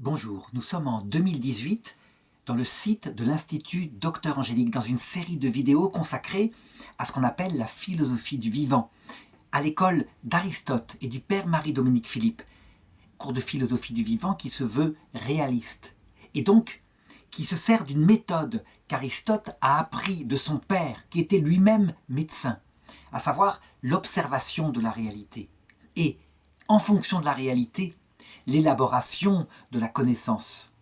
Bonjour, nous sommes en 2018 dans le site de l'Institut Dr Angélique dans une série de vidéos consacrées à ce qu'on appelle la philosophie du vivant, à l'école d'Aristote et du père Marie-Dominique Philippe, cours de philosophie du vivant qui se veut réaliste et donc qui se sert d'une méthode qu'Aristote a appris de son père qui était lui-même médecin, à savoir l'observation de la réalité et, en fonction de la réalité, l'élaboration de la connaissance.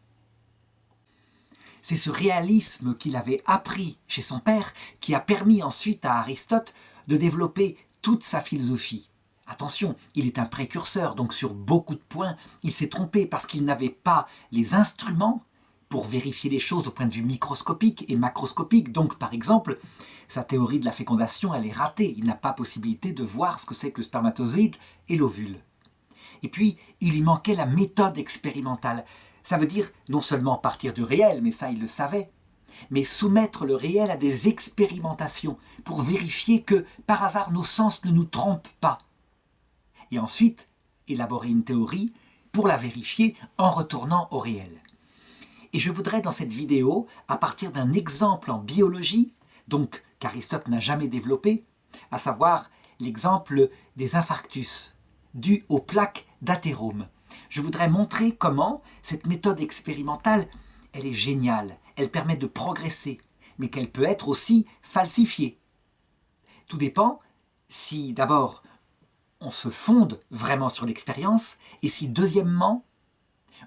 C'est ce réalisme qu'il avait appris chez son père qui a permis ensuite à Aristote de développer toute sa philosophie. Attention, il est un précurseur, donc sur beaucoup de points, il s'est trompé parce qu'il n'avait pas les instruments pour vérifier les choses au point de vue microscopique et macroscopique. Donc, par exemple, sa théorie de la fécondation, elle est ratée. Il n'a pas possibilité de voir ce que c'est que le spermatozoïde et l'ovule. Et puis, il lui manquait la méthode expérimentale. Ça veut dire non seulement partir du réel, mais ça il le savait, mais soumettre le réel à des expérimentations pour vérifier que, par hasard, nos sens ne nous trompent pas. Et ensuite, élaborer une théorie pour la vérifier en retournant au réel. Et je voudrais dans cette vidéo, à partir d'un exemple en biologie, donc qu'Aristote n'a jamais développé, à savoir l'exemple des infarctus, dus aux plaques d'athérome. Je voudrais montrer comment cette méthode expérimentale, elle est géniale, elle permet de progresser, mais qu'elle peut être aussi falsifiée. Tout dépend si d'abord on se fonde vraiment sur l'expérience et si deuxièmement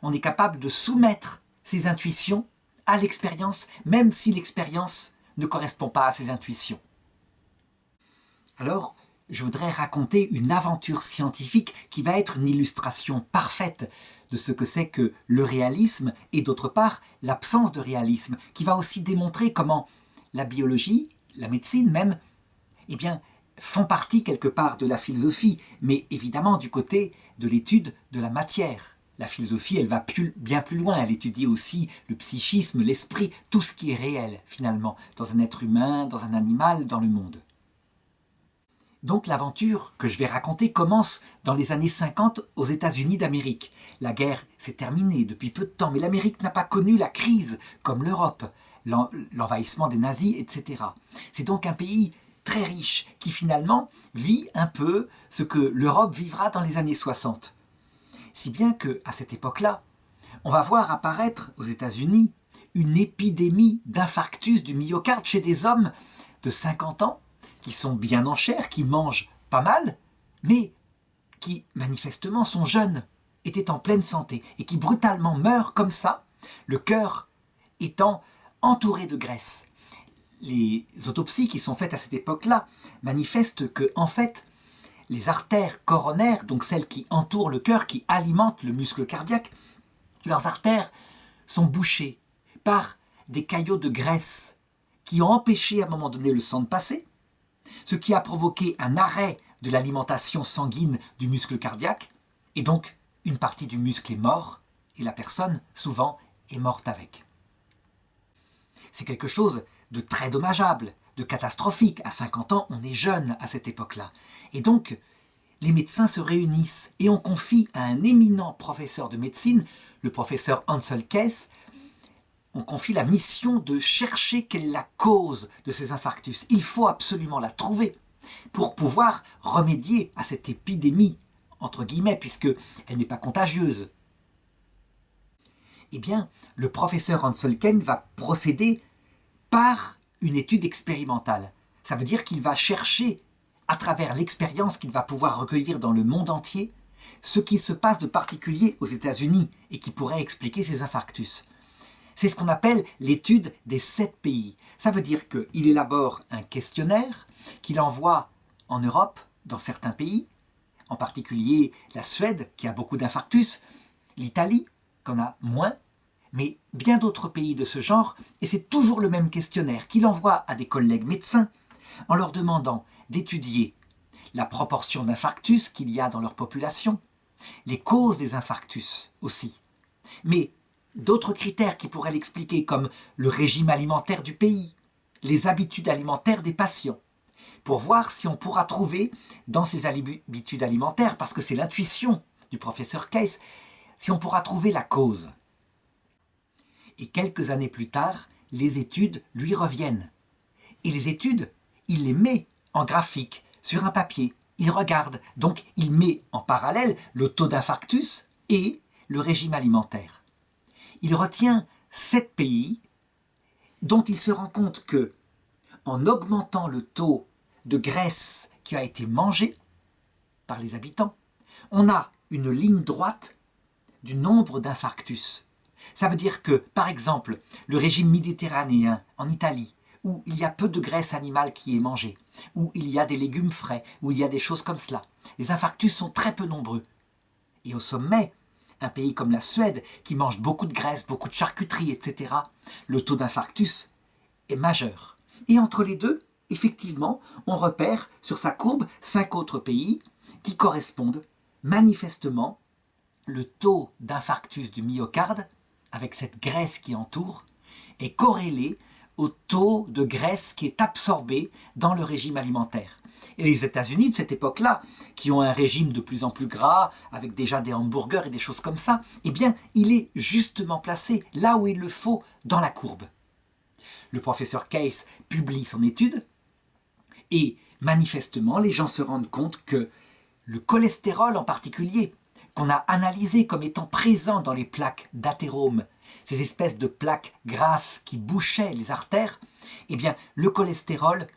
on est capable de soumettre ses intuitions à l'expérience, même si l'expérience ne correspond pas à ses intuitions. Alors, je voudrais raconter une aventure scientifique qui va être une illustration parfaite de ce que c'est que le réalisme et d'autre part l'absence de réalisme, qui va aussi démontrer comment la biologie, la médecine même, eh bien, font partie quelque part de la philosophie, mais évidemment du côté de l'étude de la matière. La philosophie, elle va bien plus loin, elle étudie aussi le psychisme, l'esprit, tout ce qui est réel finalement, dans un être humain, dans un animal, dans le monde. Donc l'aventure que je vais raconter commence dans les années 50 aux États-Unis d'Amérique. La guerre s'est terminée depuis peu de temps, mais l'Amérique n'a pas connu la crise comme l'Europe, l'envahissement des nazis, etc. C'est donc un pays très riche qui finalement vit un peu ce que l'Europe vivra dans les années 60. Si bien qu'à cette époque-là, on va voir apparaître aux États-Unis une épidémie d'infarctus du myocarde chez des hommes de 50 ans qui sont bien en chair, qui mangent pas mal, mais qui manifestement sont jeunes, étaient en pleine santé et qui brutalement meurent comme ça, le cœur étant entouré de graisse. Les autopsies qui sont faites à cette époque-là manifestent que, en fait, les artères coronaires, donc celles qui entourent le cœur, qui alimentent le muscle cardiaque, leurs artères sont bouchées par des caillots de graisse qui ont empêché à un moment donné le sang de passer, ce qui a provoqué un arrêt de l'alimentation sanguine du muscle cardiaque, et donc une partie du muscle est morte, et la personne, souvent, est morte avec. C'est quelque chose de très dommageable, de catastrophique. À 50 ans, on est jeune à cette époque-là. Et donc, les médecins se réunissent et on confie à un éminent professeur de médecine, le professeur Ancel Keys, on confie la mission de chercher quelle est la cause de ces infarctus. Il faut absolument la trouver pour pouvoir remédier à cette épidémie, entre guillemets, puisqu'elle n'est pas contagieuse. Eh bien, le professeur Ancel Keys va procéder par une étude expérimentale. Ça veut dire qu'il va chercher, à travers l'expérience qu'il va pouvoir recueillir dans le monde entier, ce qui se passe de particulier aux États-Unis et qui pourrait expliquer ces infarctus. C'est ce qu'on appelle l'étude des 7 pays. Ça veut dire qu'il élabore un questionnaire qu'il envoie en Europe, dans certains pays, en particulier la Suède, qui a beaucoup d'infarctus, l'Italie, qu'on a moins, mais bien d'autres pays de ce genre, et c'est toujours le même questionnaire qu'il envoie à des collègues médecins en leur demandant d'étudier la proportion d'infarctus qu'il y a dans leur population, les causes des infarctus aussi, mais d'autres critères qui pourraient l'expliquer, comme le régime alimentaire du pays, les habitudes alimentaires des patients, pour voir si on pourra trouver dans ces habitudes alimentaires, parce que c'est l'intuition du professeur Keys, si on pourra trouver la cause. Et quelques années plus tard, les études lui reviennent. Et les études, il les met en graphique, sur un papier. Il regarde, donc il met en parallèle le taux d'infarctus et le régime alimentaire. Il retient 7 pays dont il se rend compte que, en augmentant le taux de graisse qui a été mangé par les habitants, on a une ligne droite du nombre d'infarctus. Ça veut dire que, par exemple, le régime méditerranéen en Italie, où il y a peu de graisse animale qui est mangée, où il y a des légumes frais, où il y a des choses comme cela, les infarctus sont très peu nombreux. Et au sommet, un pays comme la Suède, qui mange beaucoup de graisse, beaucoup de charcuterie, etc., le taux d'infarctus est majeur. Et entre les deux, effectivement, on repère sur sa courbe 5 autres pays qui correspondent manifestement le taux d'infarctus du myocarde, avec cette graisse qui entoure, est corrélé au taux de graisse qui est absorbé dans le régime alimentaire. Et les États-Unis de cette époque-là, qui ont un régime de plus en plus gras, avec déjà des hamburgers et des choses comme ça, eh bien, il est justement placé là où il le faut dans la courbe. Le professeur Case publie son étude et manifestement, les gens se rendent compte que le cholestérol en particulier, qu'on a analysé comme étant présent dans les plaques d'athérome, ces espèces de plaques grasses qui bouchaient les artères, eh bien, le cholestérol,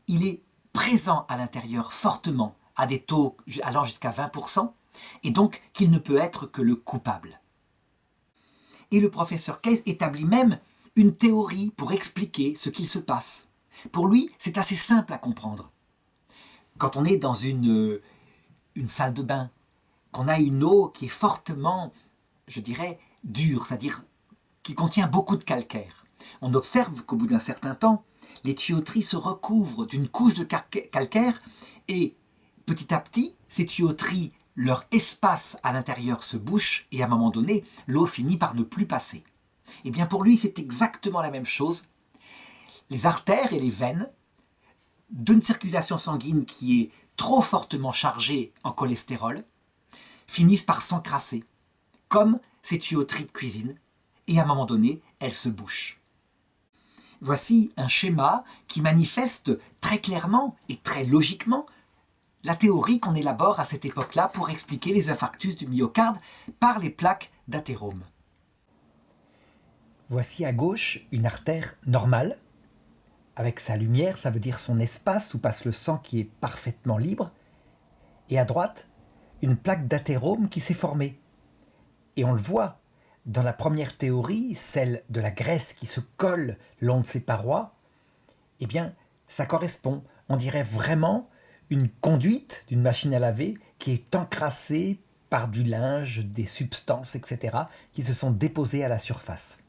il est présent à l'intérieur fortement, à des taux allant jusqu'à 20%, et donc qu'il ne peut être que le coupable. Et le professeur Case établit même une théorie pour expliquer ce qu'il se passe. Pour lui, c'est assez simple à comprendre. Quand on est dans une salle de bain, qu'on a une eau qui est fortement, je dirais, dure, c'est-à-dire qui contient beaucoup de calcaire, on observe qu'au bout d'un certain temps, les tuyauteries se recouvrent d'une couche de calcaire et petit à petit, ces tuyauteries, leur espace à l'intérieur se bouche et à un moment donné, l'eau finit par ne plus passer. Et bien pour lui, c'est exactement la même chose. Les artères et les veines d'une circulation sanguine qui est trop fortement chargée en cholestérol finissent par s'encrasser, comme ces tuyauteries de cuisine, et à un moment donné, elles se bouchent. Voici un schéma qui manifeste très clairement et très logiquement la théorie qu'on élabore à cette époque-là pour expliquer les infarctus du myocarde par les plaques d'athérome. Voici à gauche une artère normale, avec sa lumière, ça veut dire son espace où passe le sang qui est parfaitement libre, et à droite, une plaque d'athérome qui s'est formée. Et on le voit dans la première théorie, celle de la graisse qui se colle le long de ses parois, eh bien, ça correspond, on dirait vraiment une conduite d'une machine à laver qui est encrassée par du linge, des substances, etc., qui se sont déposées à la surface.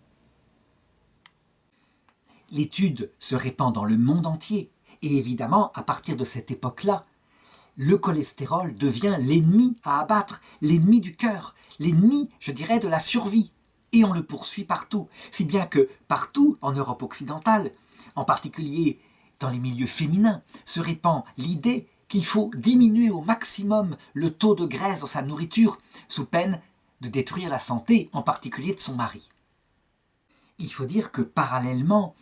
L'étude se répand dans le monde entier, et évidemment, à partir de cette époque-là, le cholestérol devient l'ennemi à abattre, l'ennemi du cœur, l'ennemi, je dirais, de la survie. Et on le poursuit partout, si bien que partout en Europe occidentale, en particulier dans les milieux féminins, se répand l'idée qu'il faut diminuer au maximum le taux de graisse dans sa nourriture, sous peine de détruire la santé, en particulier de son mari. Il faut dire que parallèlement,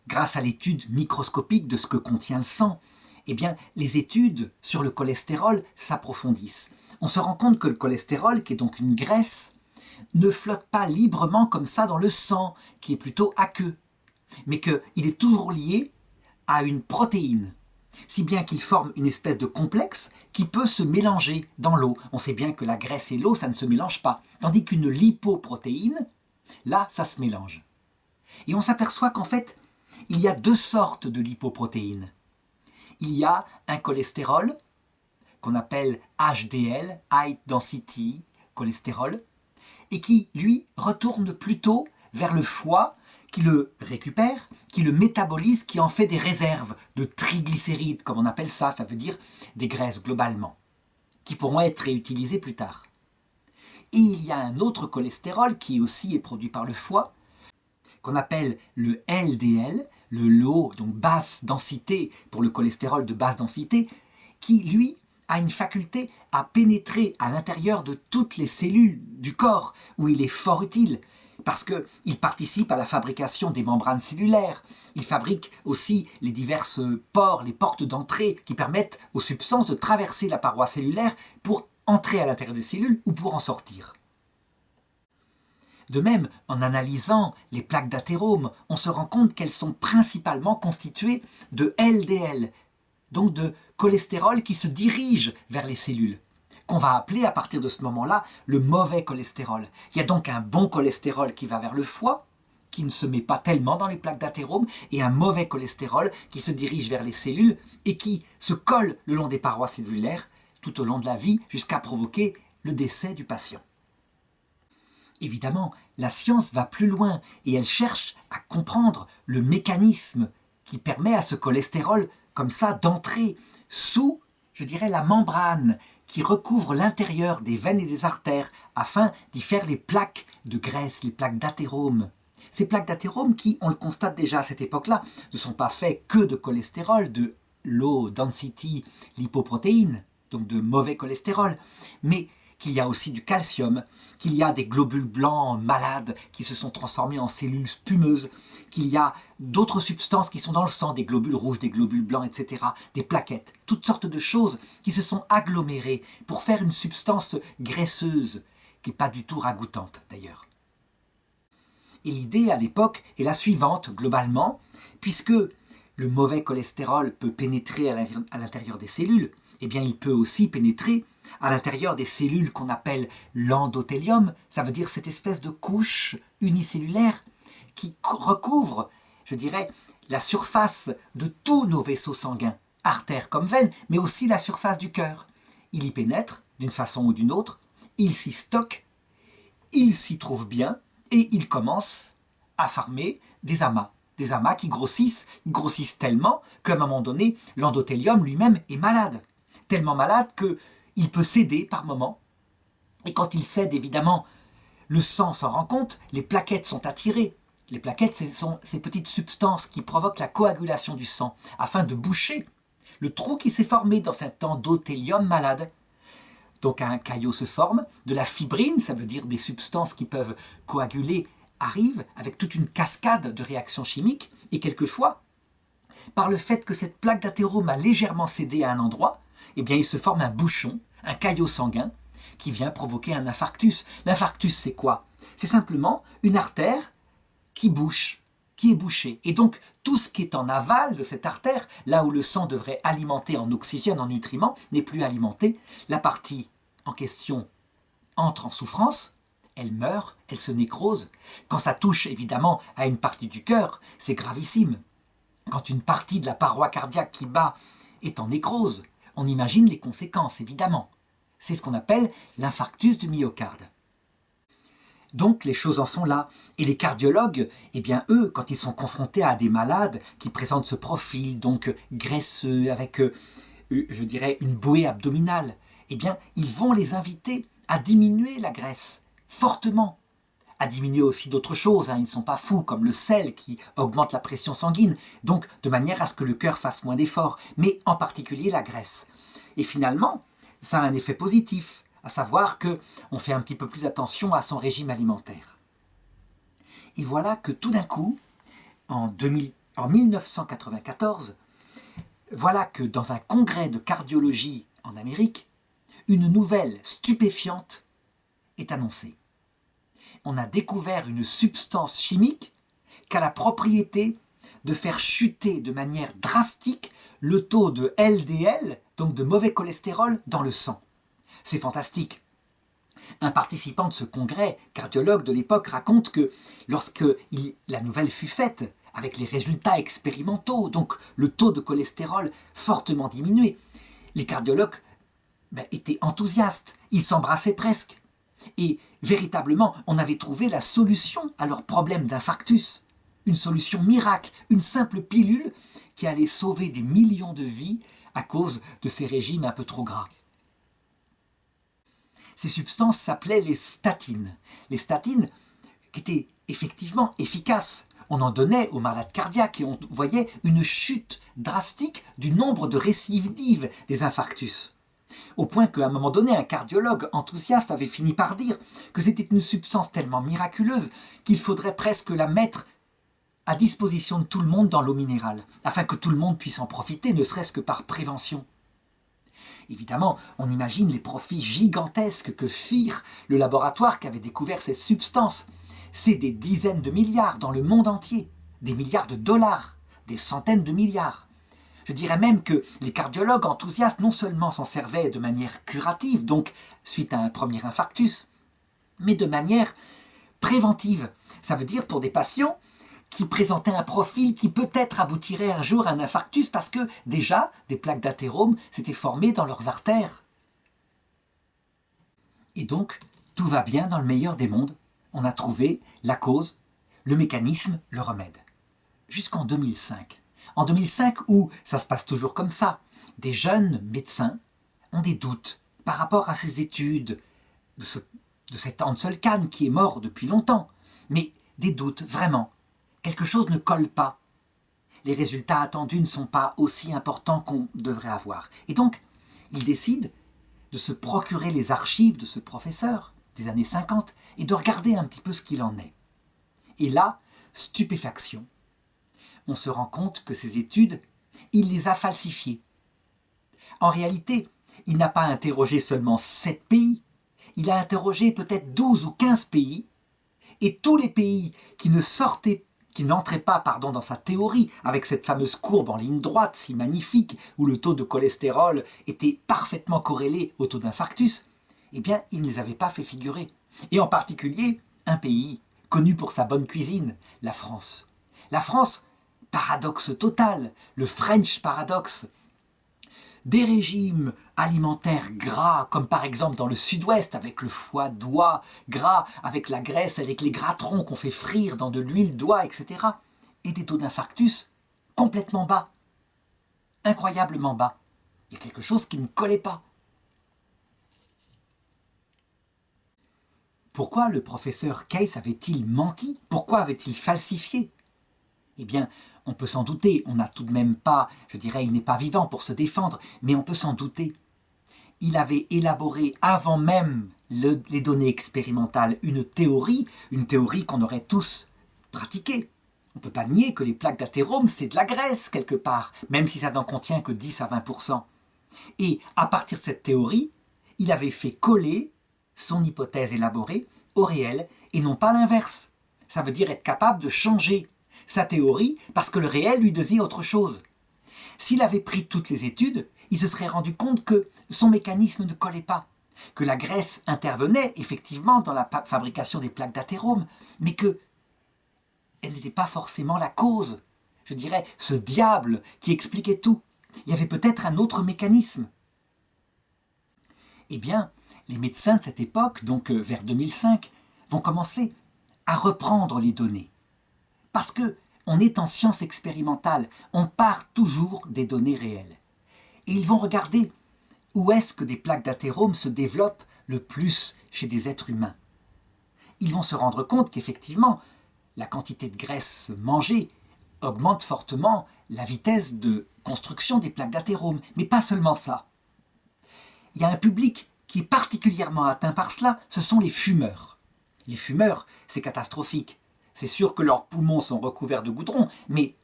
grâce à l'étude microscopique de ce que contient le sang, eh bien, les études sur le cholestérol s'approfondissent. On se rend compte que le cholestérol, qui est donc une graisse, ne flotte pas librement comme ça dans le sang, qui est plutôt aqueux, mais qu'il est toujours lié à une protéine, si bien qu'il forme une espèce de complexe qui peut se mélanger dans l'eau. On sait bien que la graisse et l'eau, ça ne se mélange pas, tandis qu'une lipoprotéine, là, ça se mélange. Et on s'aperçoit qu'en fait, il y a 2 sortes de lipoprotéines. Il y a un cholestérol qu'on appelle HDL, High Density Cholestérol, et qui, lui, retourne plutôt vers le foie, qui le récupère, qui le métabolise, qui en fait des réserves de triglycérides, comme on appelle ça, ça veut dire des graisses globalement, qui pourront être réutilisées plus tard. Et il y a un autre cholestérol qui aussi est produit par le foie, qu'on appelle le LDL, le low, donc basse densité pour le cholestérol de basse densité, qui, lui, a une faculté à pénétrer à l'intérieur de toutes les cellules du corps, où il est fort utile. parce qu'il participe à la fabrication des membranes cellulaires. Il fabrique aussi les diverses pores, les portes d'entrée qui permettent aux substances de traverser la paroi cellulaire pour entrer à l'intérieur des cellules ou pour en sortir. De même, en analysant les plaques d'athérome, on se rend compte qu'elles sont principalement constituées de LDL, donc de cholestérol qui se dirige vers les cellules, qu'on va appeler à partir de ce moment-là le mauvais cholestérol. Il y a donc un bon cholestérol qui va vers le foie, qui ne se met pas tellement dans les plaques d'athérome, et un mauvais cholestérol qui se dirige vers les cellules et qui se colle le long des parois cellulaires tout au long de la vie jusqu'à provoquer le décès du patient. Évidemment, la science va plus loin et elle cherche à comprendre le mécanisme qui permet à ce cholestérol, comme ça, d'entrer sous, je dirais, la membrane qui recouvre l'intérieur des veines et des artères afin d'y faire les plaques de graisse, les plaques d'athérome. Ces plaques d'athérome qui, on le constate déjà à cette époque-là, ne sont pas faites que de cholestérol, de low density lipoprotéines, donc de mauvais cholestérol, mais qu'il y a aussi du calcium, qu'il y a des globules blancs malades qui se sont transformés en cellules spumeuses, qu'il y a d'autres substances qui sont dans le sang, des globules rouges, des globules blancs, etc., des plaquettes, toutes sortes de choses qui se sont agglomérées pour faire une substance graisseuse, qui n'est pas du tout ragoûtante d'ailleurs. Et l'idée à l'époque est la suivante, globalement, puisque le mauvais cholestérol peut pénétrer à l'intérieur des cellules, eh bien il peut aussi pénétrer à l'intérieur des cellules qu'on appelle l'endothélium, ça veut dire cette espèce de couche unicellulaire qui recouvre, je dirais, la surface de tous nos vaisseaux sanguins, artères comme veines, mais aussi la surface du cœur. Il y pénètre d'une façon ou d'une autre, il s'y stocke, il s'y trouve bien et il commence à former des amas qui grossissent tellement qu'à un moment donné, l'endothélium lui-même est malade. Tellement malade qu'il peut céder par moments. Et quand il cède, évidemment, le sang s'en rend compte, les plaquettes sont attirées. Les plaquettes, ce sont ces petites substances qui provoquent la coagulation du sang, afin de boucher le trou qui s'est formé dans cet endothélium malade. Donc un caillot se forme, de la fibrine, ça veut dire des substances qui peuvent coaguler, arrivent avec toute une cascade de réactions chimiques, et quelquefois, par le fait que cette plaque d'athérome a légèrement cédé à un endroit, eh bien il se forme un bouchon, un caillot sanguin, qui vient provoquer un infarctus. L'infarctus, c'est quoi? C'est simplement une artère qui bouche, qui est bouchée. Et donc, tout ce qui est en aval de cette artère, là où le sang devrait alimenter en oxygène, en nutriments, n'est plus alimenté. La partie en question entre en souffrance, elle meurt, elle se nécrose. Quand ça touche évidemment à une partie du cœur, c'est gravissime. Quand une partie de la paroi cardiaque qui bat est en nécrose, on imagine les conséquences, évidemment. C'est ce qu'on appelle l'infarctus du myocarde. Donc les choses en sont là. Et les cardiologues, eh bien eux, quand ils sont confrontés à des malades qui présentent ce profil, donc graisseux, avec, je dirais, une bouée abdominale, eh bien ils vont les inviter à diminuer la graisse, fortement. À diminuer aussi d'autres choses, ils ne sont pas fous, comme le sel qui augmente la pression sanguine, donc de manière à ce que le cœur fasse moins d'efforts, mais en particulier la graisse. Et finalement, ça a un effet positif, à savoir qu'on fait un petit peu plus attention à son régime alimentaire. Et voilà que tout d'un coup, en 1994, voilà que dans un congrès de cardiologie en Amérique, une nouvelle stupéfiante est annoncée. On a découvert une substance chimique qui a la propriété de faire chuter de manière drastique le taux de LDL, donc de mauvais cholestérol, dans le sang. C'est fantastique. Un participant de ce congrès, cardiologue de l'époque, raconte que lorsque la nouvelle fut faite, avec les résultats expérimentaux, donc le taux de cholestérol fortement diminué, les cardiologues étaient enthousiastes, ils s'embrassaient presque. Et véritablement, on avait trouvé la solution à leur problème d'infarctus. Une solution miracle, une simple pilule qui allait sauver des millions de vies à cause de ces régimes un peu trop gras. Ces substances s'appelaient les statines. Les statines qui étaient effectivement efficaces. On en donnait aux malades cardiaques et on voyait une chute drastique du nombre de récidives des infarctus. Au point qu'à un moment donné, un cardiologue enthousiaste avait fini par dire que c'était une substance tellement miraculeuse qu'il faudrait presque la mettre à disposition de tout le monde dans l'eau minérale, afin que tout le monde puisse en profiter, ne serait-ce que par prévention. Évidemment, on imagine les profits gigantesques que firent le laboratoire qui avait découvert ces substances. C'est des dizaines de milliards dans le monde entier, des milliards de dollars, des centaines de milliards. Je dirais même que les cardiologues enthousiastes non seulement s'en servaient de manière curative, donc suite à un premier infarctus, mais de manière préventive. Ça veut dire pour des patients qui présentaient un profil qui peut-être aboutirait un jour à un infarctus parce que déjà des plaques d'athérome s'étaient formées dans leurs artères. Et donc, tout va bien dans le meilleur des mondes. On a trouvé la cause, le mécanisme, le remède. Jusqu'en 2005. En 2005, où ça se passe toujours comme ça, des jeunes médecins ont des doutes par rapport à ces études de cet Ansel Kahn qui est mort depuis longtemps. Mais des doutes, vraiment. Quelque chose ne colle pas. Les résultats attendus ne sont pas aussi importants qu'on devrait avoir. Et donc, ils décident de se procurer les archives de ce professeur des années 50 et de regarder un petit peu ce qu'il en est. Et là, stupéfaction. On se rend compte que ces études, il les a falsifiées. En réalité, il n'a pas interrogé seulement 7 pays, il a interrogé peut-être 12 ou 15 pays, et tous les pays qui n'entraient pas dans sa théorie, avec cette fameuse courbe en ligne droite si magnifique, où le taux de cholestérol était parfaitement corrélé au taux d'infarctus, eh bien, il ne les avait pas fait figurer. Et en particulier, un pays connu pour sa bonne cuisine, la France. La France, paradoxe total, le French paradoxe. Des régimes alimentaires gras, comme par exemple dans le sud-ouest, avec le foie d'oie gras, avec la graisse, avec les gratons qu'on fait frire dans de l'huile d'oie, etc. Et des taux d'infarctus complètement bas, incroyablement bas. Il y a quelque chose qui ne collait pas. Pourquoi le professeur Case avait-il menti? Pourquoi avait-il falsifié? Eh bien, on peut s'en douter, on n'a tout de même pas, je dirais, il n'est pas vivant pour se défendre, mais on peut s'en douter. Il avait élaboré avant même les données expérimentales une théorie qu'on aurait tous pratiquée. On ne peut pas nier que les plaques d'athérome, c'est de la graisse quelque part, même si ça n'en contient que 10 à 20%. Et à partir de cette théorie, il avait fait coller son hypothèse élaborée au réel et non pas l'inverse. Ça veut dire être capable de changer sa théorie parce que le réel lui disait autre chose. S'il avait pris toutes les études, il se serait rendu compte que son mécanisme ne collait pas, que la graisse intervenait effectivement dans la fabrication des plaques d'athérome, mais que elle n'était pas forcément la cause. Je dirais, ce diable qui expliquait tout. Il y avait peut-être un autre mécanisme. Eh bien, les médecins de cette époque, donc vers 2005, vont commencer à reprendre les données. Parce qu'on est en science expérimentale, on part toujours des données réelles. Et ils vont regarder où est-ce que des plaques d'athérome se développent le plus chez des êtres humains. Ils vont se rendre compte qu'effectivement, la quantité de graisse mangée augmente fortement la vitesse de construction des plaques d'athérome. Mais pas seulement ça. Il y a un public qui est particulièrement atteint par cela, ce sont les fumeurs. Les fumeurs, c'est catastrophique. C'est sûr que leurs poumons sont recouverts de goudron, mais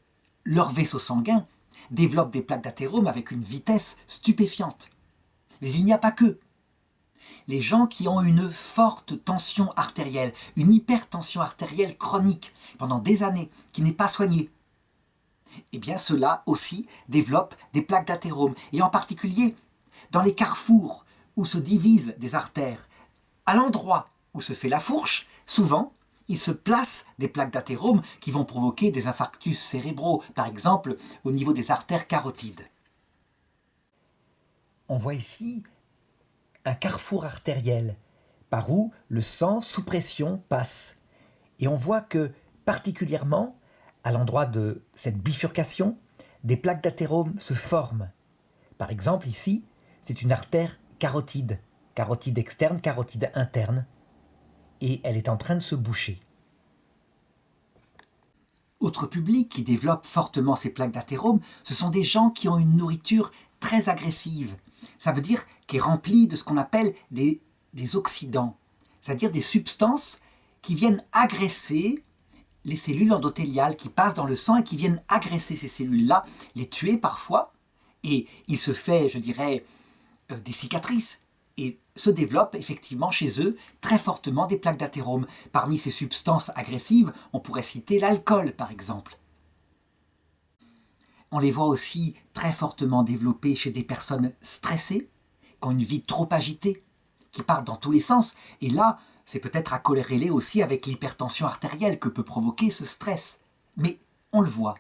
leurs vaisseaux sanguins développent des plaques d'athérome avec une vitesse stupéfiante. Mais il n'y a pas que. Les gens qui ont une forte tension artérielle, une hypertension artérielle chronique pendant des années, qui n'est pas soignée, eh bien ceux-là aussi développent des plaques d'athérome. Et en particulier, dans les carrefours où se divisent des artères, à l'endroit où se fait la fourche, souvent, il se place des plaques d'athérome qui vont provoquer des infarctus cérébraux, par exemple au niveau des artères carotides. On voit ici un carrefour artériel par où le sang sous pression passe. Et on voit que, particulièrement, à l'endroit de cette bifurcation, des plaques d'athérome se forment. Par exemple, ici, c'est une artère carotide, carotide externe, carotide interne, et elle est en train de se boucher. Autre public qui développe fortement ces plaques d'athérome, ce sont des gens qui ont une nourriture très agressive. Ça veut dire qui est rempli de ce qu'on appelle des oxydants, c'est-à-dire des substances qui viennent agresser les cellules endothéliales qui passent dans le sang et qui viennent agresser ces cellules-là, les tuer parfois, et il se fait, je dirais, des cicatrices. Et se développent effectivement chez eux très fortement des plaques d'athérome. Parmi ces substances agressives, on pourrait citer l'alcool par exemple. On les voit aussi très fortement développées chez des personnes stressées, qui ont une vie trop agitée, qui partent dans tous les sens. Et là, c'est peut-être à corréler aussi avec l'hypertension artérielle que peut provoquer ce stress. Mais on le voit.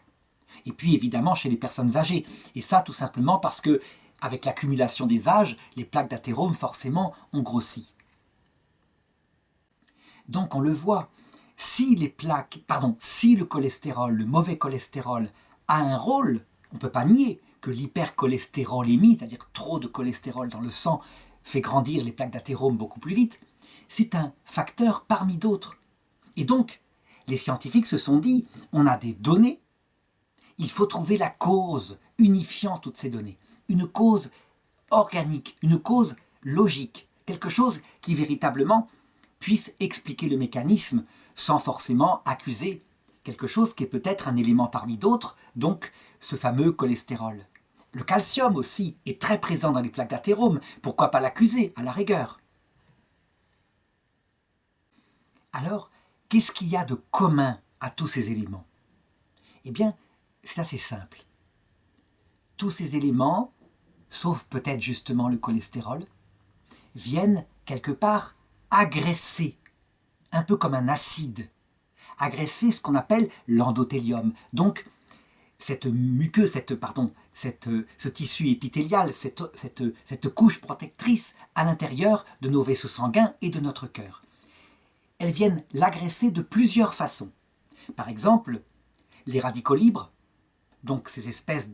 Et puis évidemment chez les personnes âgées. Et ça tout simplement parce que avec l'accumulation des âges, les plaques d'athérome forcément ont grossi. Donc on le voit, si le cholestérol, le mauvais cholestérol, a un rôle, on ne peut pas nier que l'hypercholestérolémie, c'est-à-dire trop de cholestérol dans le sang, fait grandir les plaques d'athérome beaucoup plus vite, c'est un facteur parmi d'autres. Et donc, les scientifiques se sont dit, on a des données, il faut trouver la cause unifiant toutes ces données. Une cause organique, une cause logique, quelque chose qui véritablement puisse expliquer le mécanisme sans forcément accuser quelque chose qui est peut-être un élément parmi d'autres, donc ce fameux cholestérol. Le calcium aussi est très présent dans les plaques d'athérome, pourquoi pas l'accuser à la rigueur? Alors, qu'est-ce qu'il y a de commun à tous ces éléments? Eh bien, c'est assez simple. Tous ces éléments, sauf peut-être justement le cholestérol, viennent quelque part agresser, un peu comme un acide, agresser ce qu'on appelle l'endothélium. Donc, cette muqueuse, ce tissu épithélial, cette couche protectrice à l'intérieur de nos vaisseaux sanguins et de notre cœur. Elles viennent l'agresser de plusieurs façons. Par exemple, les radicaux libres, donc ces espèces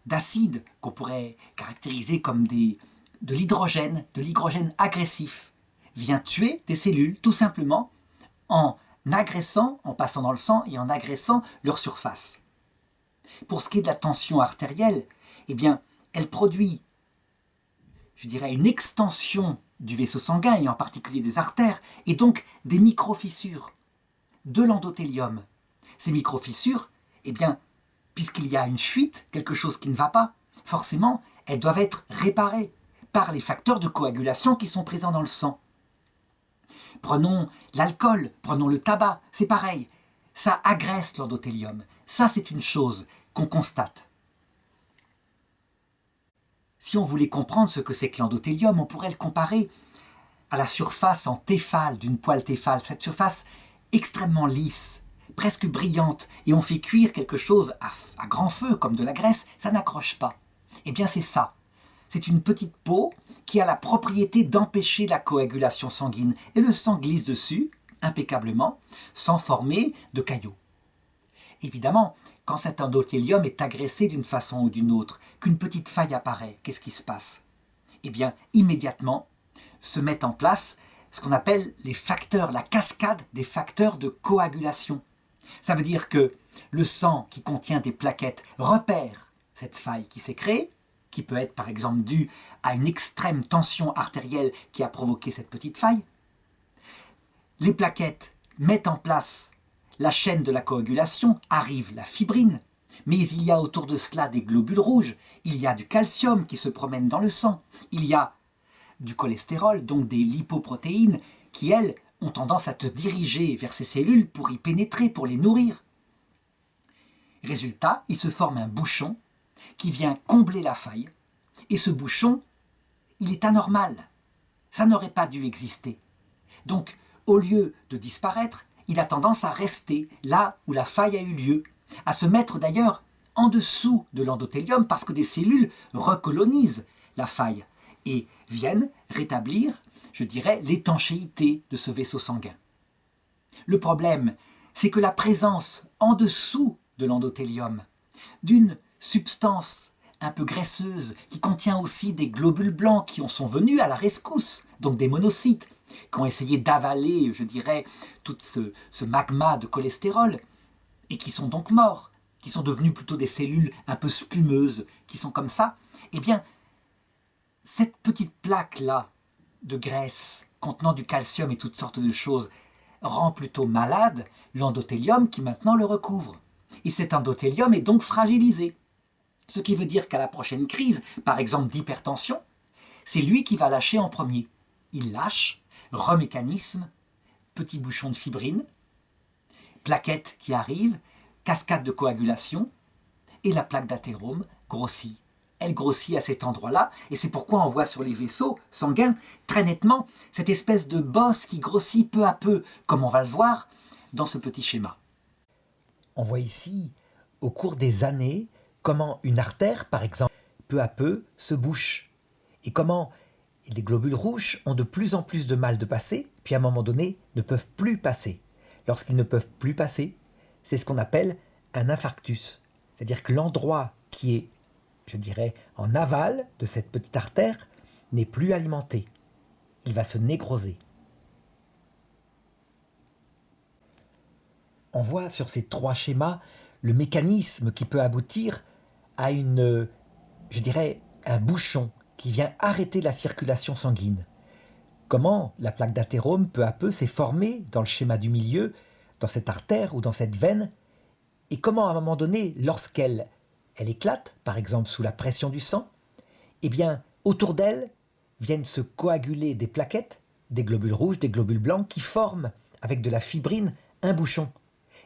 d'acides qu'on pourrait caractériser comme de l'hydrogène agressif, vient tuer des cellules tout simplement en agressant, en passant dans le sang et en agressant leur surface. Pour ce qui est de la tension artérielle, eh bien, elle produit, je dirais, une extension du vaisseau sanguin et en particulier des artères et donc des microfissures de l'endothélium. Ces microfissures, eh bien, puisqu'il y a une fuite, quelque chose qui ne va pas, forcément, elles doivent être réparées par les facteurs de coagulation qui sont présents dans le sang. Prenons l'alcool, prenons le tabac, c'est pareil. Ça agresse l'endothélium. Ça, c'est une chose qu'on constate. Si on voulait comprendre ce que c'est que l'endothélium, on pourrait le comparer à la surface en téfale d'une poêle téfale, cette surface extrêmement lisse, presque brillante, et on fait cuire quelque chose à grand feu, comme de la graisse, ça n'accroche pas. Eh bien c'est ça. C'est une petite peau qui a la propriété d'empêcher la coagulation sanguine, et le sang glisse dessus, impeccablement, sans former de caillots. Évidemment, quand cet endothélium est agressé d'une façon ou d'une autre, qu'une petite faille apparaît, qu'est-ce qui se passe? Eh bien, immédiatement, se mettent en place ce qu'on appelle les facteurs, la cascade des facteurs de coagulation. Ça veut dire que le sang qui contient des plaquettes repère cette faille qui s'est créée, qui peut être par exemple due à une extrême tension artérielle qui a provoqué cette petite faille. Les plaquettes mettent en place la chaîne de la coagulation, arrive la fibrine, mais il y a autour de cela des globules rouges, il y a du calcium qui se promène dans le sang, il y a du cholestérol, donc des lipoprotéines, qui elles ont tendance à te diriger vers ces cellules pour y pénétrer, pour les nourrir. Résultat, il se forme un bouchon qui vient combler la faille, et ce bouchon, il est anormal, ça n'aurait pas dû exister. Donc, au lieu de disparaître, il a tendance à rester là où la faille a eu lieu, à se mettre d'ailleurs en dessous de l'endothélium parce que des cellules recolonisent la faille et viennent rétablir, je dirais, l'étanchéité de ce vaisseau sanguin. Le problème, c'est que la présence en dessous de l'endothélium d'une substance un peu graisseuse qui contient aussi des globules blancs qui sont venus à la rescousse, donc des monocytes, qui ont essayé d'avaler, je dirais, tout ce magma de cholestérol, et qui sont donc morts, qui sont devenus plutôt des cellules un peu spumeuses, qui sont comme ça, eh bien, cette petite plaque-là de graisse contenant du calcium et toutes sortes de choses rend plutôt malade l'endothélium qui maintenant le recouvre. Et cet endothélium est donc fragilisé. Ce qui veut dire qu'à la prochaine crise, par exemple d'hypertension, c'est lui qui va lâcher en premier. Il lâche, remécanisme, petit bouchon de fibrine, plaquette qui arrive, cascade de coagulation, et la plaque d'athérome grossit. Elle grossit à cet endroit-là, et c'est pourquoi on voit sur les vaisseaux sanguins très nettement cette espèce de bosse qui grossit peu à peu, comme on va le voir dans ce petit schéma. On voit ici, au cours des années, comment une artère, par exemple, peu à peu se bouche, et comment les globules rouges ont de plus en plus de mal de passer, puis à un moment donné ne peuvent plus passer. Lorsqu'ils ne peuvent plus passer, c'est ce qu'on appelle un infarctus, c'est-à-dire que l'endroit qui est, je dirais, en aval de cette petite artère n'est plus alimenté. Il va se nécroser. On voit sur ces trois schémas le mécanisme qui peut aboutir à je dirais, un bouchon qui vient arrêter la circulation sanguine. Comment la plaque d'athérome peu à peu s'est formée dans le schéma du milieu, dans cette artère ou dans cette veine, et comment à un moment donné, lorsqu'elle éclate, par exemple sous la pression du sang, eh bien, autour d'elle viennent se coaguler des plaquettes, des globules rouges, des globules blancs, qui forment, avec de la fibrine, un bouchon.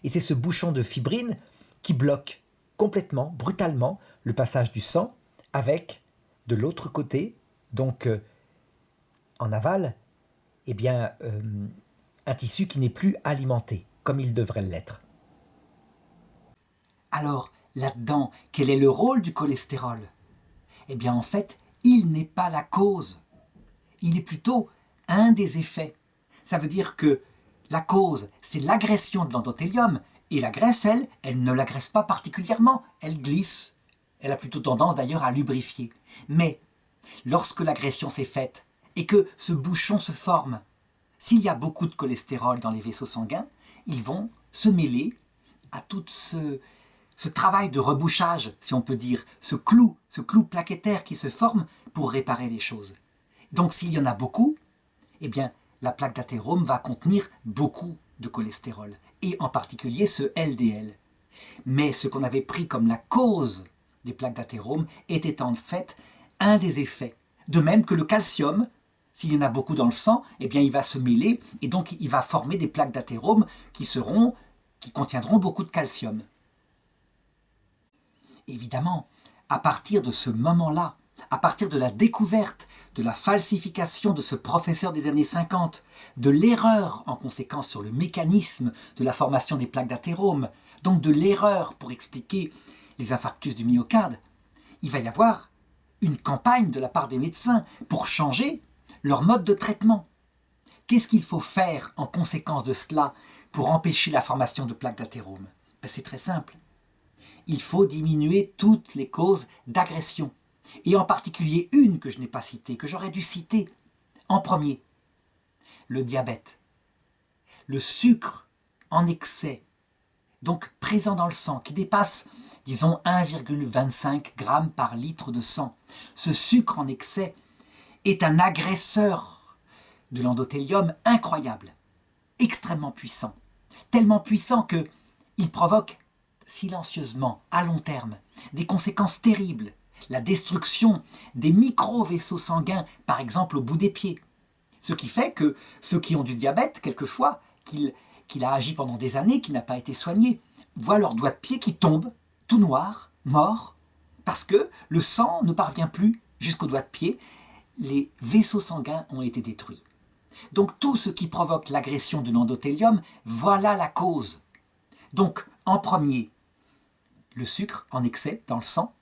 Et c'est ce bouchon de fibrine qui bloque complètement, brutalement, le passage du sang avec, de l'autre côté, donc en aval, eh bien, un tissu qui n'est plus alimenté, comme il devrait l'être. Alors, là-dedans, quel est le rôle du cholestérol ? Eh bien, en fait, il n'est pas la cause. Il est plutôt un des effets. Ça veut dire que la cause, c'est l'agression de l'endothélium, et la graisse, elle ne l'agresse pas particulièrement, elle glisse. Elle a plutôt tendance d'ailleurs à lubrifier. Mais lorsque l'agression s'est faite et que ce bouchon se forme, s'il y a beaucoup de cholestérol dans les vaisseaux sanguins, ils vont se mêler à tout ce travail de rebouchage, si on peut dire, ce clou plaquettaire qui se forme pour réparer les choses. Donc s'il y en a beaucoup, eh bien la plaque d'athérome va contenir beaucoup de cholestérol, et en particulier ce LDL. Mais ce qu'on avait pris comme la cause des plaques d'athérome était en fait un des effets. De même que le calcium, s'il y en a beaucoup dans le sang, eh bien il va se mêler et donc il va former des plaques d'athérome qui contiendront beaucoup de calcium. Évidemment, à partir de ce moment-là, à partir de la découverte, de la falsification de ce professeur des années 50, de l'erreur en conséquence sur le mécanisme de la formation des plaques d'athérome, donc de l'erreur pour expliquer les infarctus du myocarde, il va y avoir une campagne de la part des médecins pour changer leur mode de traitement. Qu'est-ce qu'il faut faire en conséquence de cela pour empêcher la formation de plaques d'athérome ? C'est très simple. Il faut diminuer toutes les causes d'agression, et en particulier une que je n'ai pas citée, que j'aurais dû citer en premier, le diabète. Le sucre en excès, donc présent dans le sang, qui dépasse, disons, 1,25 g par litre de sang. Ce sucre en excès est un agresseur de l'endothélium incroyable, extrêmement puissant, tellement puissant qu'il provoque silencieusement, à long terme, des conséquences terribles, la destruction des micro-vaisseaux sanguins, par exemple au bout des pieds. Ce qui fait que ceux qui ont du diabète, quelquefois, qu'il a agi pendant des années, qui n'a pas été soigné, voient leurs doigts de pied qui tombent, tout noirs, morts, parce que le sang ne parvient plus jusqu'aux doigts de pied, les vaisseaux sanguins ont été détruits. Donc tout ce qui provoque l'agression de l'endothélium, voilà la cause. Donc, en premier, le sucre en excès dans le sang,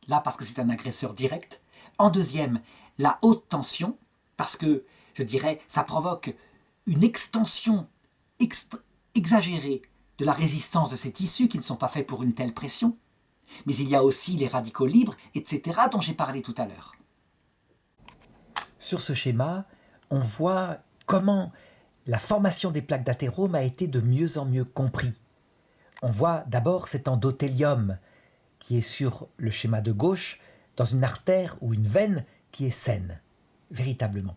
là parce que c'est un agresseur direct. En deuxième, la haute tension, parce que, je dirais, ça provoque une extension exagérée de la résistance de ces tissus qui ne sont pas faits pour une telle pression. Mais il y a aussi les radicaux libres, etc., dont j'ai parlé tout à l'heure. Sur ce schéma, on voit comment la formation des plaques d'athérome a été de mieux en mieux compris. On voit d'abord cet endothélium qui est sur le schéma de gauche, dans une artère ou une veine qui est saine, véritablement.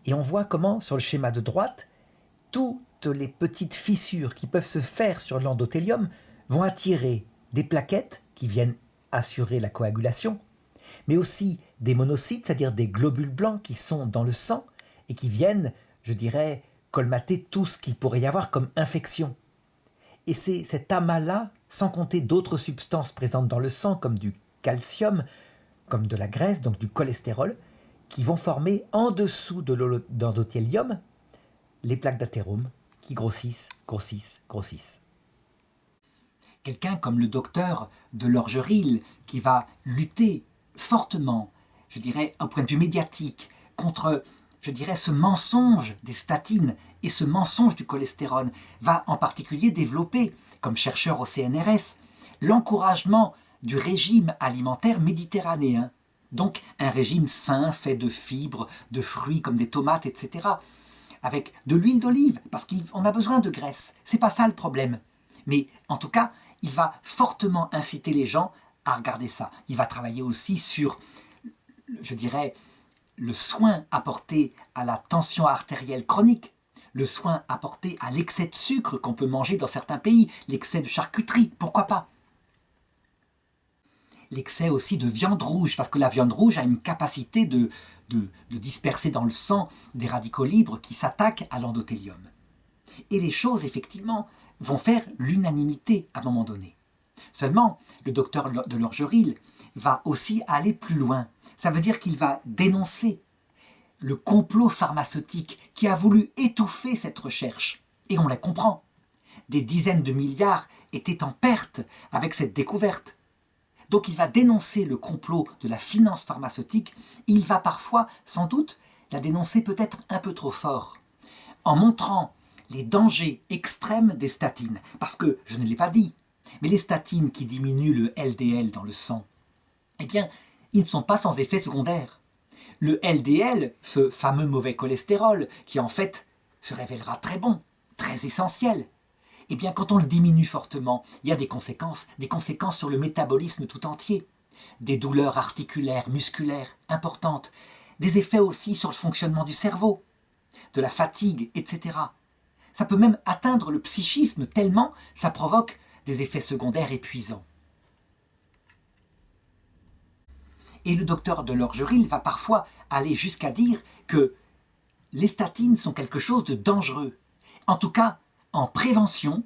Et on voit comment, sur le schéma de droite, toutes les petites fissures qui peuvent se faire sur l'endothélium vont attirer des plaquettes qui viennent assurer la coagulation, mais aussi des monocytes, c'est-à-dire des globules blancs qui sont dans le sang et qui viennent, je dirais, colmater tout ce qu'il pourrait y avoir comme infection. Et c'est cet amas-là, sans compter d'autres substances présentes dans le sang, comme du calcium, comme de la graisse, donc du cholestérol, qui vont former en dessous de l'endothélium les plaques d'athérome qui grossissent, grossissent, grossissent. Quelqu'un comme le docteur de Lorgeril qui va lutter fortement, je dirais, au point de vue médiatique, contre, je dirais, ce mensonge des statines et ce mensonge du cholestérol, va en particulier développer, comme chercheur au CNRS, l'encouragement du régime alimentaire méditerranéen. Donc un régime sain, fait de fibres, de fruits comme des tomates, etc. Avec de l'huile d'olive, parce qu'on a besoin de graisse. C'est pas ça le problème. Mais en tout cas, il va fortement inciter les gens à regarder ça. Il va travailler aussi sur, je dirais, le soin apporté à la tension artérielle chronique, le soin apporté à l'excès de sucre qu'on peut manger dans certains pays, l'excès de charcuterie, pourquoi pas? L'excès aussi de viande rouge, parce que la viande rouge a une capacité de disperser dans le sang des radicaux libres qui s'attaquent à l'endothélium. Et les choses, effectivement, vont faire l'unanimité à un moment donné. Seulement, le docteur de Lorgeril va aussi aller plus loin. Ça veut dire qu'il va dénoncer le complot pharmaceutique qui a voulu étouffer cette recherche. Et on la comprend. Des dizaines de milliards étaient en perte avec cette découverte. Donc il va dénoncer le complot de la finance pharmaceutique. Il va parfois, sans doute, la dénoncer peut-être un peu trop fort, en montrant les dangers extrêmes des statines. Parce que, je ne l'ai pas dit, mais les statines qui diminuent le LDL dans le sang, eh bien, ils ne sont pas sans effet secondaire. Le LDL, ce fameux mauvais cholestérol, qui en fait se révélera très bon, très essentiel, eh bien, quand on le diminue fortement, il y a des conséquences sur le métabolisme tout entier, des douleurs articulaires, musculaires importantes, des effets aussi sur le fonctionnement du cerveau, de la fatigue, etc. Ça peut même atteindre le psychisme tellement ça provoque des effets secondaires épuisants. Et le docteur de Lorgeril va parfois aller jusqu'à dire que les statines sont quelque chose de dangereux. En tout cas, en prévention,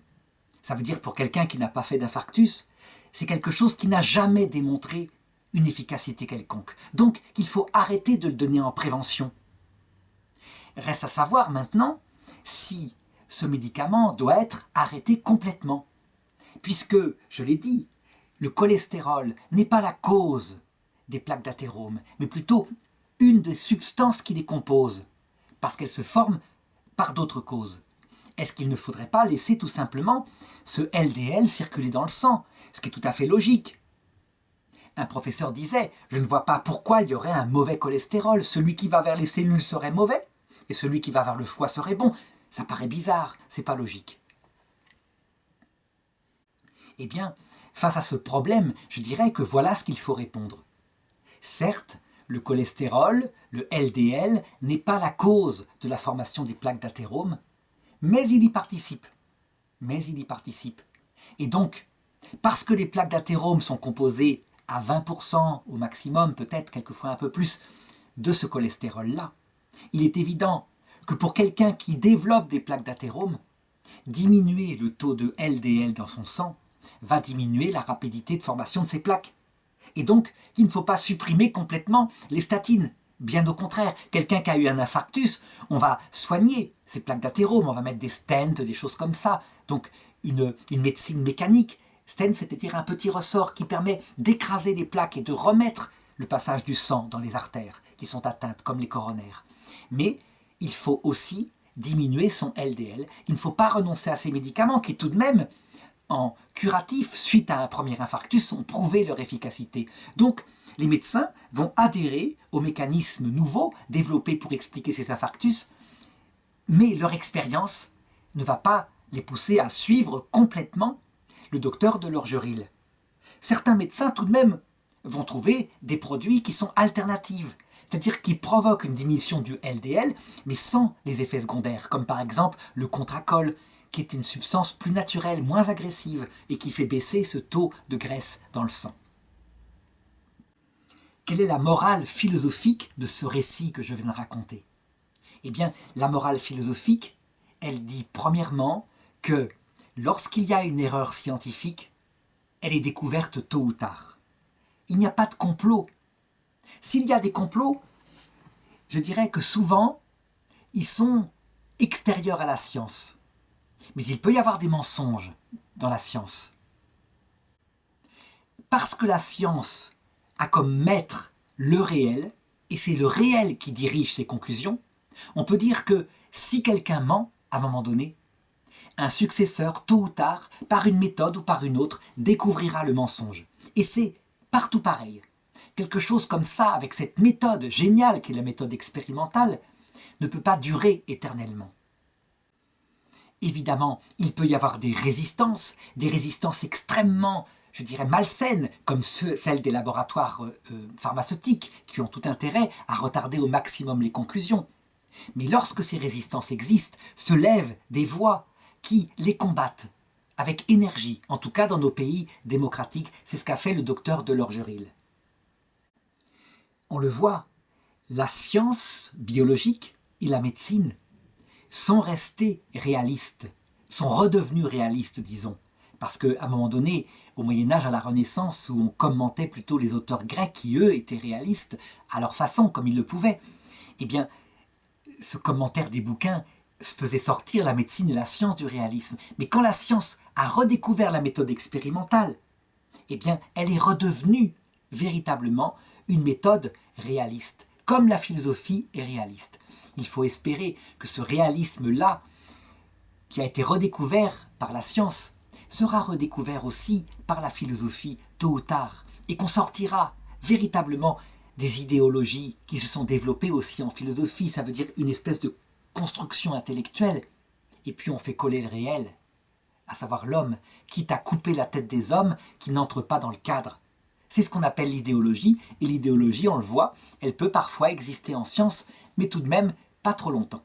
ça veut dire pour quelqu'un qui n'a pas fait d'infarctus, c'est quelque chose qui n'a jamais démontré une efficacité quelconque. Donc, il faut arrêter de le donner en prévention. Reste à savoir maintenant si ce médicament doit être arrêté complètement. Puisque, je l'ai dit, le cholestérol n'est pas la cause des plaques d'athérome, mais plutôt une des substances qui les composent, parce qu'elles se forment par d'autres causes. Est-ce qu'il ne faudrait pas laisser tout simplement ce LDL circuler dans le sang, ce qui est tout à fait logique? Un professeur disait « Je ne vois pas pourquoi il y aurait un mauvais cholestérol, celui qui va vers les cellules serait mauvais, et celui qui va vers le foie serait bon. Ça paraît bizarre, c'est pas logique. » Eh bien, face à ce problème, je dirais que voilà ce qu'il faut répondre. Certes, le cholestérol, le LDL, n'est pas la cause de la formation des plaques d'athérome, mais il y participe. Et donc, parce que les plaques d'athérome sont composées à 20% au maximum, peut-être quelquefois un peu plus, de ce cholestérol-là, il est évident que pour quelqu'un qui développe des plaques d'athérome, diminuer le taux de LDL dans son sang va diminuer la rapidité de formation de ces plaques. Et donc, il ne faut pas supprimer complètement les statines. Bien au contraire, quelqu'un qui a eu un infarctus, on va soigner ces plaques d'athérome, on va mettre des stents, des choses comme ça. Donc, une médecine mécanique. Stent, c'est-à-dire un petit ressort qui permet d'écraser les plaques et de remettre le passage du sang dans les artères qui sont atteintes, comme les coronaires. Mais il faut aussi diminuer son LDL. Il ne faut pas renoncer à ces médicaments qui, tout de même, en curatif, suite à un premier infarctus, ont prouvé leur efficacité. Donc, les médecins vont adhérer aux mécanismes nouveaux développés pour expliquer ces infarctus, mais leur expérience ne va pas les pousser à suivre complètement le docteur de Lorgeril. Certains médecins, tout de même, vont trouver des produits qui sont alternatifs, c'est-à-dire qui provoque une diminution du LDL, mais sans les effets secondaires, comme par exemple le Contracol, qui est une substance plus naturelle, moins agressive, et qui fait baisser ce taux de graisse dans le sang. Quelle est la morale philosophique de ce récit que je viens de raconter? Eh bien, la morale philosophique, elle dit premièrement que lorsqu'il y a une erreur scientifique, elle est découverte tôt ou tard. Il n'y a pas de complot. S'il y a des complots, je dirais que souvent, ils sont extérieurs à la science. Mais il peut y avoir des mensonges dans la science. Parce que la science a comme maître le réel, et c'est le réel qui dirige ses conclusions, on peut dire que si quelqu'un ment, à un moment donné, un successeur, tôt ou tard, par une méthode ou par une autre, découvrira le mensonge. Et c'est partout pareil. Quelque chose comme ça, avec cette méthode géniale qui est la méthode expérimentale, ne peut pas durer éternellement. Évidemment, il peut y avoir des résistances extrêmement, je dirais, malsaines, comme celles des laboratoires pharmaceutiques, qui ont tout intérêt à retarder au maximum les conclusions. Mais lorsque ces résistances existent, se lèvent des voix qui les combattent avec énergie, en tout cas dans nos pays démocratiques, c'est ce qu'a fait le docteur Delorgeril. On le voit, la science biologique et la médecine sont restés réalistes, sont redevenus réalistes, disons. Parce qu'à un moment donné, au Moyen-Âge, à la Renaissance, où on commentait plutôt les auteurs grecs qui, eux, étaient réalistes à leur façon, comme ils le pouvaient, eh bien, ce commentaire des bouquins faisait sortir la médecine et la science du réalisme. Mais quand la science a redécouvert la méthode expérimentale, eh bien, elle est redevenue véritablement une méthode réaliste, comme la philosophie est réaliste. Il faut espérer que ce réalisme-là, qui a été redécouvert par la science, sera redécouvert aussi par la philosophie tôt ou tard, et qu'on sortira véritablement des idéologies qui se sont développées aussi en philosophie, ça veut dire une espèce de construction intellectuelle, et puis on fait coller le réel, à savoir l'homme, quitte à couper la tête des hommes qui n'entrent pas dans le cadre. C'est ce qu'on appelle l'idéologie, et l'idéologie, on le voit, elle peut parfois exister en science, mais tout de même pas trop longtemps.